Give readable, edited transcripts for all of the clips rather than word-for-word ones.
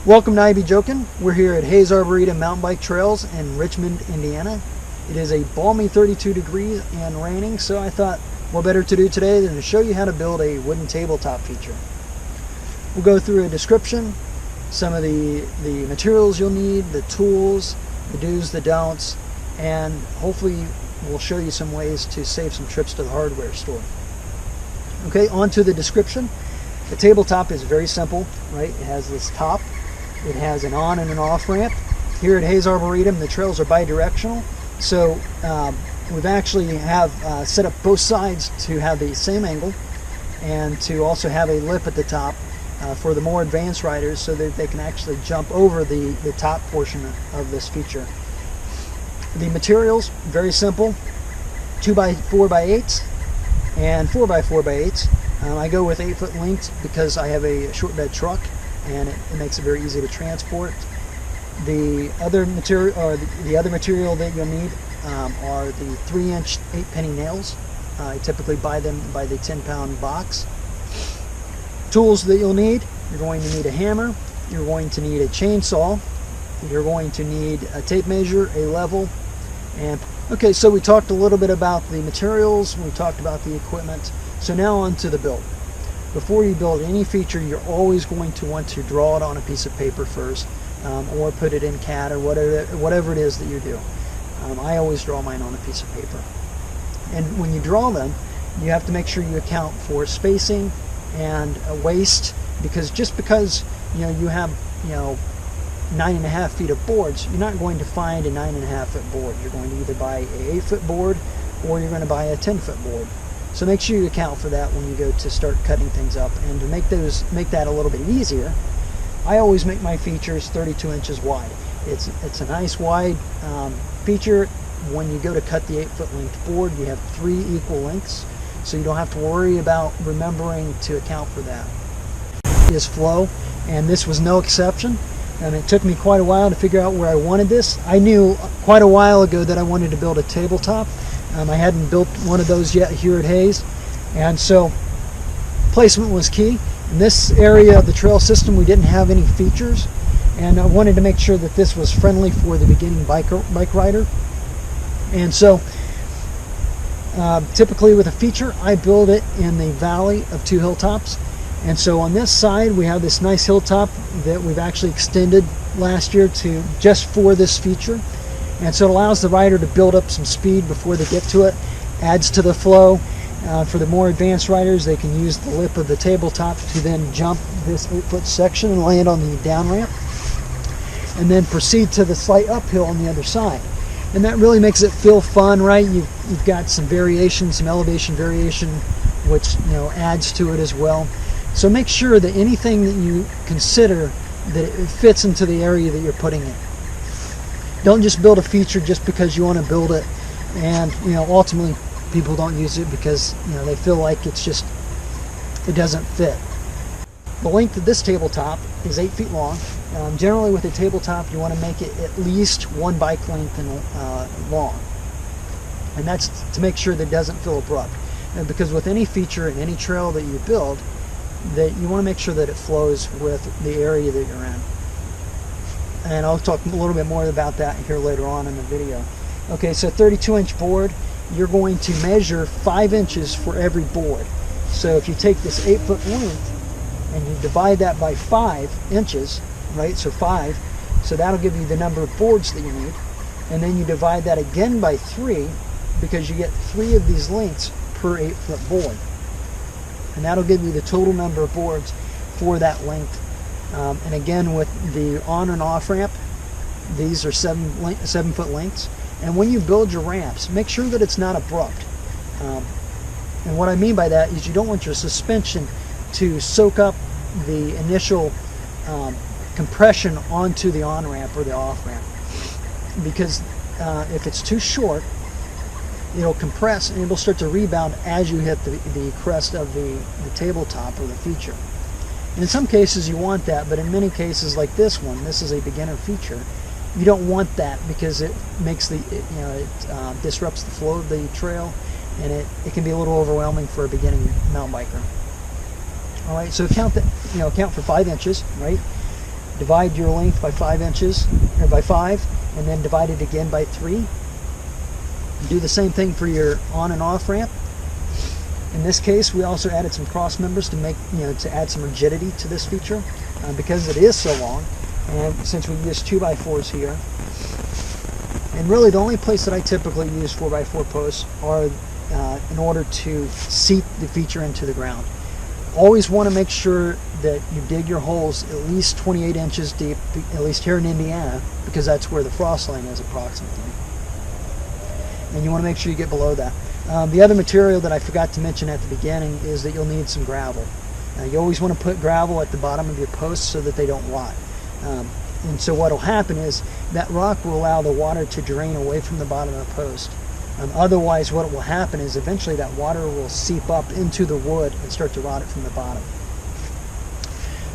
Welcome to I Be Joking. We're here at Hayes Arboretum Mountain Bike Trails in Richmond, Indiana. It is a balmy 32 degrees and raining, so I thought what better to do today than to show you how to build a wooden tabletop feature. We'll go through a description, some of the materials you'll need, the tools, the do's, the don'ts, and hopefully we'll show you some ways to save some trips to the hardware store. Okay, on to the description. The tabletop is very simple, right? It has this top. It has an on and an off ramp. Here at Hayes Arboretum, the trails are bi-directional, so we've actually set up both sides to have the same angle and to also have a lip at the top for the more advanced riders so that they can actually jump over the top portion of this feature. The materials, very simple, 2x4x8s and 4x4x8s. I go with 8-foot lengths because I have a short bed truck and it makes it very easy to transport. The other material that you'll need are the 3-inch 8-penny nails. I typically buy them by the 10-pound box. Tools that you'll need: you're going to need a hammer, you're going to need a chainsaw, you're going to need a tape measure, a level, and okay, so we talked a little bit about the materials, we talked about the equipment, so now on to the build. Before you build any feature, you're always going to want to draw it on a piece of paper first, or put it in CAD or whatever it is that you do. I always draw mine on a piece of paper. And when you draw them, you have to make sure you account for spacing and waste, because just because you have 9.5 feet of boards, you're not going to find a 9.5 foot board. You're going to either buy a 8-foot board or you're going to buy a 10-foot board. So make sure you account for that when you go to start cutting things up. And to make that a little bit easier, I always make my features 32 inches wide. It's a nice wide feature. When you go to cut the 8-foot length board, you have 3 equal lengths, so you don't have to worry about remembering to account for that. Is flow, and this was no exception. And it took me quite a while to figure out where I wanted this. I knew quite a while ago that I wanted to build a tabletop. I hadn't built one of those yet here at Hayes, and so placement was key. In this area of the trail system, we didn't have any features, and I wanted to make sure that this was friendly for the beginning bike rider. And so typically with a feature, I build it in the valley of 2 hilltops. And so on this side, we have this nice hilltop that we've actually extended last year to just for this feature. And so it allows the rider to build up some speed before they get to it, adds to the flow. For the more advanced riders, they can use the lip of the tabletop to then jump this 8-foot section and land on the down ramp, and then proceed to the slight uphill on the other side. And that really makes it feel fun, right? You've got some variation, some elevation variation, which adds to it as well. So make sure that anything that you consider that it fits into the area that you're putting it. Don't just build a feature just because you want to build it, and ultimately people don't use it because they feel like it doesn't fit. The length of this tabletop is 8 feet long. Generally with a tabletop, you want to make it at least 1 bike length long, and that's to make sure that it doesn't feel abrupt. And because with any feature in any trail that you build, that you want to make sure that it flows with the area that you're in. And I'll talk a little bit more about that here later on in the video. Okay, so 32-inch board, you're going to measure 5 inches for every board. So if you take this 8-foot length and you divide that by 5 inches, right, so 5, so that'll give you the number of boards that you need. And then you divide that again by 3, because you get 3 of these lengths per 8-foot board. And that'll give you the total number of boards for that length. And again, with the on and off ramp, these are 7-foot lengths. And when you build your ramps, make sure that it's not abrupt. And what I mean by that is you don't want your suspension to soak up the initial compression onto the on ramp or the off ramp, because if it's too short, it'll compress and it'll start to rebound as you hit the crest of the tabletop or the feature. In some cases you want that, but in many cases like this one, this is a beginner feature, you don't want that because it makes it disrupts the flow of the trail, and it can be a little overwhelming for a beginning mountain biker. All right, so count for 5 inches, right? divide your length by 5 inches, or by 5, and then divide it again by 3. Do the same thing for your on and off ramp. In this case, we also added some cross members to make, to add some rigidity to this feature because it is so long, and since we use 2x4s here. And really the only place that I typically use 4x4 posts are in order to seat the feature into the ground. Always want to make sure that you dig your holes at least 28 inches deep, at least here in Indiana, because that's where the frost line is approximately. And you want to make sure you get below that. The other material that I forgot to mention at the beginning is that you'll need some gravel. You always want to put gravel at the bottom of your posts so that they don't rot. And so what will happen is that rock will allow the water to drain away from the bottom of the post. Otherwise, what will happen is eventually that water will seep up into the wood and start to rot it from the bottom.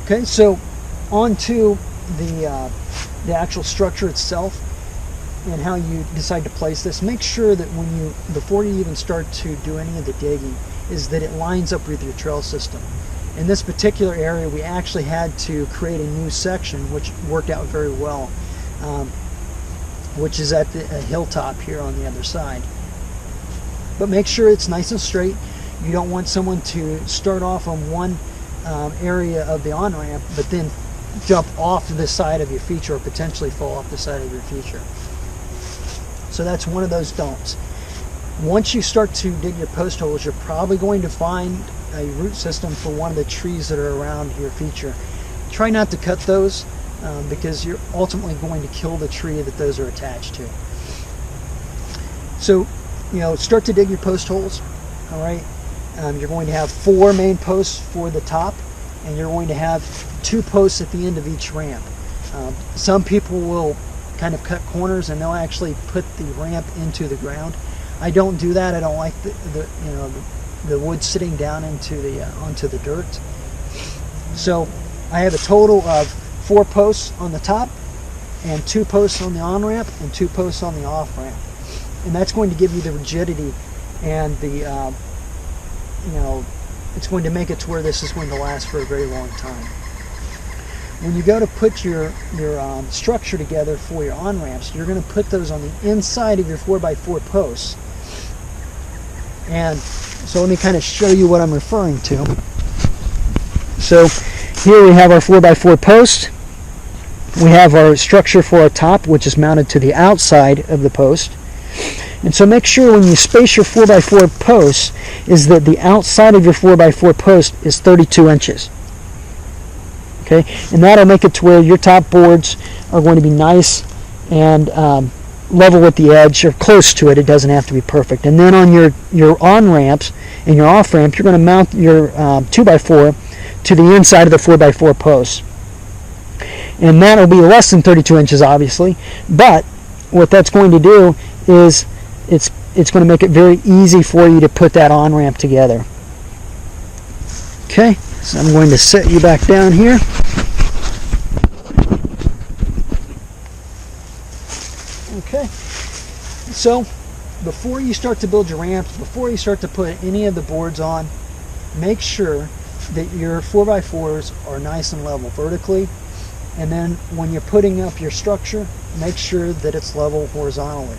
Okay, so on to the actual structure itself and how you decide to place this. Make sure that before you even start to do any of the digging, is that it lines up with your trail system. In this particular area, we actually had to create a new section, which worked out very well, which is at the hilltop here on the other side. But make sure it's nice and straight. You don't want someone to start off on one area of the on-ramp, but then jump off the side of your feature or potentially fall off the side of your feature. So that's one of those don'ts. Once you start to dig your post holes, you're probably going to find a root system for one of the trees that are around your feature. Try not to cut those because you're ultimately going to kill the tree that those are attached to. So, start to dig your post holes. All right. You're going to have 4 main posts for the top, and you're going to have 2 posts at the end of each ramp. Some people will kind of cut corners and they'll actually put the ramp into the ground. I don't do that. I don't like the wood sitting down into the onto the dirt. So I have a total of 4 posts on the top and 2 posts on the on-ramp and 2 posts on the off-ramp. And that's going to give you the rigidity and the, it's going to make it to where this is going to last for a very long time. When you go to put your structure together for your on-ramps, you're going to put those on the inside of your 4x4 posts. And so let me kind of show you what I'm referring to. So here we have our 4x4 post. We have our structure for our top, which is mounted to the outside of the post. And so make sure when you space your 4x4 posts is that the outside of your 4x4 post is 32 inches. Okay, and that'll make it to where your top boards are going to be nice and level with the edge, or close to it. It doesn't have to be perfect. And then on your on-ramps and your off-ramp, you're going to mount your 2x4 to the inside of the 4x4 post. And that'll be less than 32 inches, obviously. But what that's going to do is it's going to make it very easy for you to put that on-ramp together. Okay, so I'm going to set you back down here. Okay, so before you start to build your ramps, before you start to put any of the boards on, make sure that your 4x4s are nice and level vertically. And then when you're putting up your structure, make sure that it's level horizontally.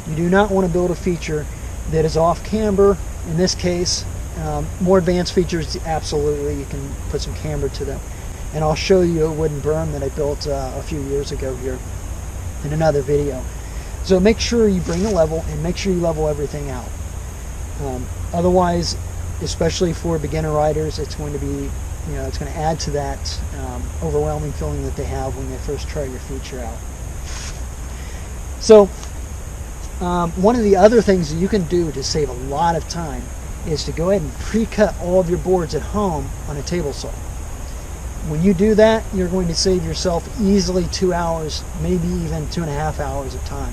You do not want to build a feature that is off camber. In this case, more advanced features, absolutely, you can put some camber to them. And I'll show you a wooden berm that I built a few years ago here in another video. So make sure you bring a level and make sure you level everything out. Otherwise, especially for beginner riders, it's going to be, it's going to add to that overwhelming feeling that they have when they first try your feature out. So one of the other things that you can do to save a lot of time is to go ahead and pre-cut all of your boards at home on a table saw. When you do that, you're going to save yourself easily 2 hours, maybe even 2.5 hours of time.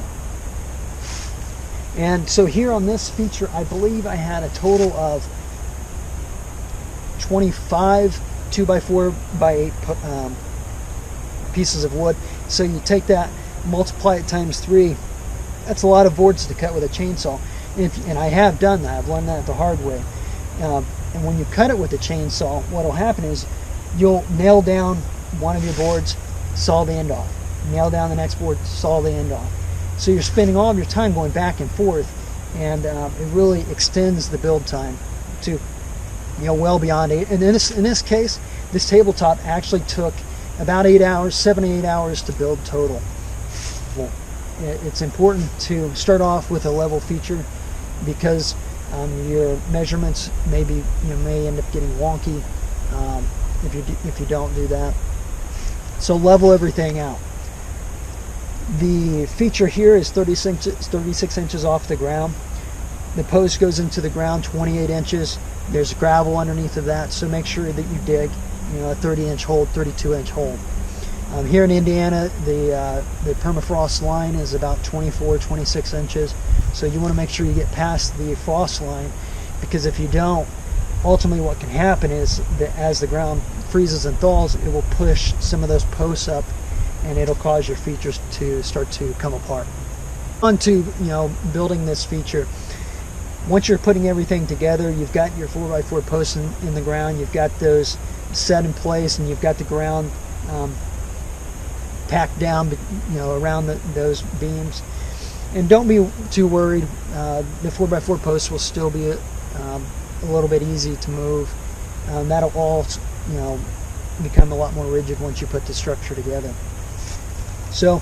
And so here on this feature, I believe I had a total of 25 2x4x8 pieces of wood. So you take that, multiply it times 3. That's a lot of boards to cut with a chainsaw. And I have done that. I've learned that the hard way. And when you cut it with a chainsaw, what will happen is you'll nail down one of your boards, saw the end off. Nail down the next board, saw the end off. So you're spending all of your time going back and forth, and it really extends the build time to, well beyond 8. And in this case, this tabletop actually took about 8 hours, 7 to 8 hours to build total. It's important to start off with a level feature because your measurements may end up getting wonky if you don't do that. So level everything out. The feature here is 36 inches off the ground. The post goes into the ground 28 inches. There's gravel underneath of that, so make sure that you dig a 30-inch hole, 32-inch hole. Here in Indiana, the permafrost line is about 24, 26 inches. So you want to make sure you get past the frost line, because if you don't, ultimately what can happen is that as the ground freezes and thaws, it will push some of those posts up, and it'll cause your features to start to come apart. On to building this feature. Once you're putting everything together, you've got your 4x4 posts in the ground, you've got those set in place, and you've got the ground packed down around those beams. And don't be too worried. The 4x4 posts will still be a little bit easy to move. That'll all become a lot more rigid once you put the structure together. So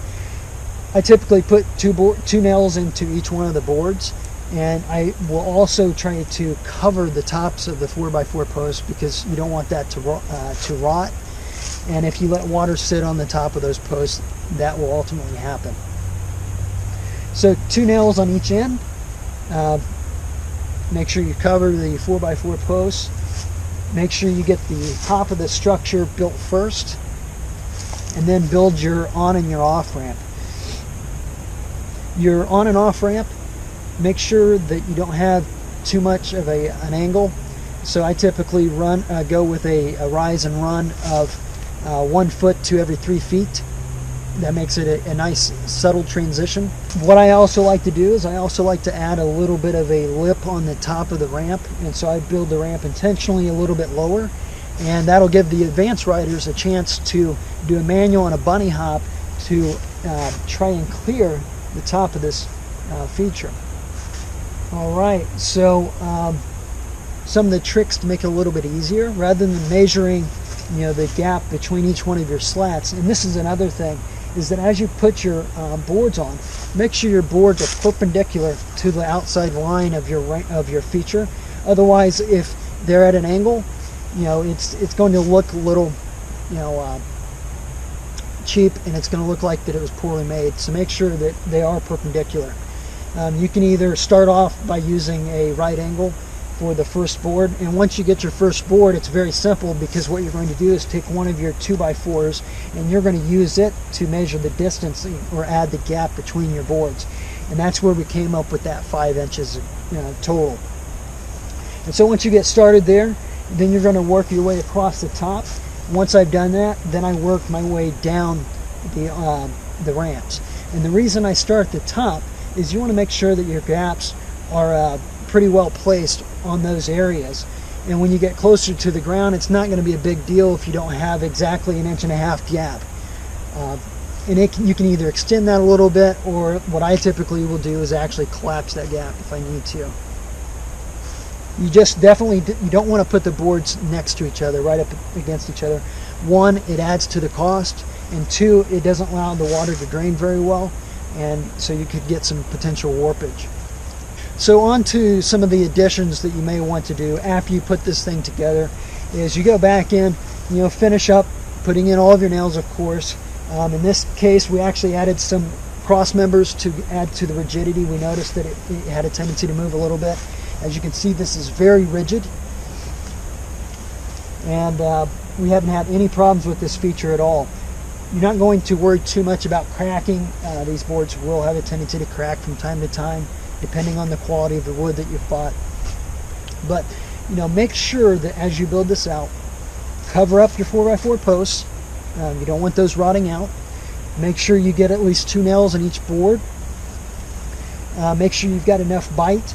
I typically put two nails into each one of the boards, and I will also try to cover the tops of the 4x4 posts because you don't want that to rot. And if you let water sit on the top of those posts, that will ultimately happen. So 2 nails on each end. Make sure you cover the 4x4 posts. Make sure you get the top of the structure built first, and then build your on and your off ramp. Your on and off ramp, make sure that you don't have too much of an angle. So I typically go with a rise and run of 1 foot to every 3 feet. That makes it a nice subtle transition. What I also like to do is I also like to add a little bit of a lip on the top of the ramp, and so I build the ramp intentionally a little bit lower, and that'll give the advanced riders a chance to do a manual and a bunny hop to try and clear the top of this feature. All right, so some of the tricks to make it a little bit easier, rather than measuring the gap between each one of your slats, and this is another thing, is that as you put your boards on, make sure your boards are perpendicular to the outside line of your feature. Otherwise, if they're at an angle, it's going to look a little cheap, and it's going to look like that it was poorly made. So make sure that they are perpendicular. You can either start off by using a right angle for the first board, and once you get your first board, it's very simple, because what you're going to do is take one of your 2x4s and you're going to use it to measure the distance or add the gap between your boards, and that's where we came up with that 5 inches total. And so once you get started there, then you're going to work your way across the top. Once I've done that, then I work my way down the ramps. And the reason I start at the top is you want to make sure that your gaps are pretty well placed on those areas, and when you get closer to the ground, it's not going to be a big deal if you don't have exactly 1.5 inch gap. And you can either extend that a little bit, or what I typically will do is actually collapse that gap if I need to. You don't want to put the boards next to each other, right up against each other. 1, it adds to the cost, and 2, it doesn't allow the water to drain very well, and so you could get some potential warpage. So on to some of the additions that you may want to do after you put this thing together is you go back in, finish up putting in all of your nails, of course. In this case, we actually added some cross members to add to the rigidity. We noticed that it had a tendency to move a little bit. As you can see, this is very rigid, and we haven't had any problems with this feature at all. You're not going to worry too much about cracking. These boards will have a tendency to crack from time to time, depending on the quality of the wood that you've bought. But make sure that as you build this out, cover up your 4x4 posts. You don't want those rotting out. Make sure you get at least 2 nails on each board. Make sure you've got enough bite.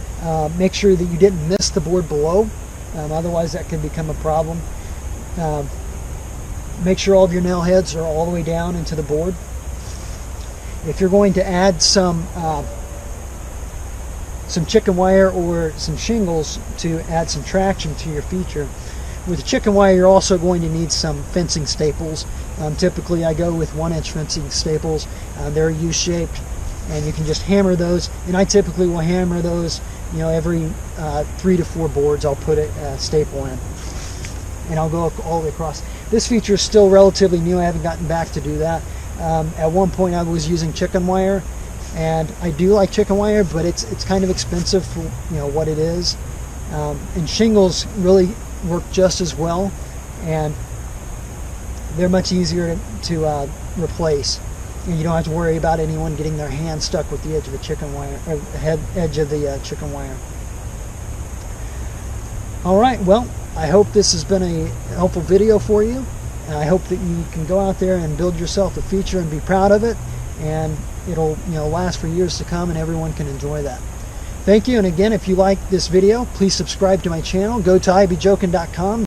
Make sure that you didn't miss the board below. Otherwise that can become a problem. Make sure all of your nail heads are all the way down into the board. If you're going to add some chicken wire or some shingles to add some traction to your feature, with the chicken wire you're also going to need some fencing staples. Typically I go with 1-inch fencing staples. They're U-shaped, and you can just hammer those, and I typically will hammer those, you know, every 3 to 4 boards I'll put a staple in, and I'll go all the way across. This feature is still relatively new. I haven't gotten back to do that. At one point I was using chicken wire, and I do like chicken wire, but it's kind of expensive for, you know, what it is. And shingles really work just as well, and they're much easier to replace. And you don't have to worry about anyone getting their hand stuck with the edge of the chicken wire, or the edge of the chicken wire. All right, well, I hope this has been a helpful video for you, and I hope that you can go out there and build yourself a feature and be proud of it, and it'll, you know, last for years to come, and everyone can enjoy that. Thank you, and again, if you like this video, please subscribe to my channel. Go to ibjoking.com.